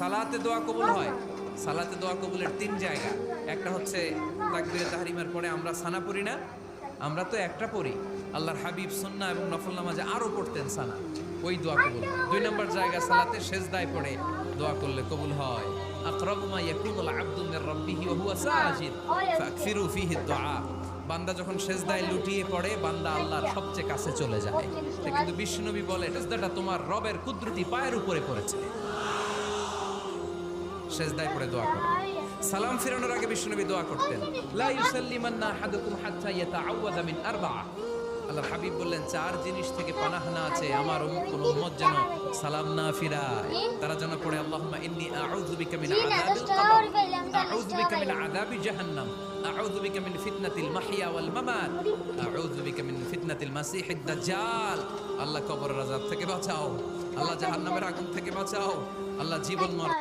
সালাতে দোয়া কবুল হয়। সালাতে দোয়া কবুলের তিন জায়গা। একটা হচ্ছে তাকবীরে তাহরিমার পরে আমরা সানা পড়ি না, আমরা তো একটা পড়ি। আল্লাহর হাবিব সুন্নাহ এবং নফল নামাজে আরো পড়তেন সানা, ওই দোয়া কবুল হয়। দুই নম্বর জায়গা সালাতে সেজদায় পড়ে দোয়া করলে কবুল হয়। আকরাবু মা ইয়াকুনুল আবদু মির রাব্বিহি ওয়া হুয়া সাজিদ ফাকসিরু ফিহি দুআ। বান্দা যখন সেজদায় লুটিয়ে পড়ে বান্দা আল্লাহর সবচেয়ে কাছে চলে যায়। কিন্তু বিশ্বনবী বলে সেজদাটা তোমার রবের কুদরতি পায়ের উপরে পড়েছে। সেজদায় পড়ে দোয়া করো। সালাম ফিরানোর আগে বিশ্বনবী দোয়া করতেন, লা ইউসাল্লিমান্না আহাদুকুম হাত্তা ইয়াতাআওয়াযা মিন আরবা'a। আল্লাহর হাবিব বললেন, চার জিনিস থেকে পানাহ না আছে আমার কোন উম্মত যেন সালাম না ফিরায়। তারা যেন পড়ে, আল্লাহুম্মা ইন্নী আউযু বিকা মিন আযাবিল কবর, আউযু বিকা মিন আযাবি জাহান্নাম, আউযু বিকা মিন ফিতনাতিল মাহইয়া ওয়াল মামাত, আউযু বিকা মিন ফিতনাতিল মাসিহিদ দাজ্জাল। আল্লাহ কবরের আযাব থেকে বাঁচাও, আল্লাহ জাহান্নামের আগুন থেকে বাঁচাও, আল্লাহ জীবন মরণ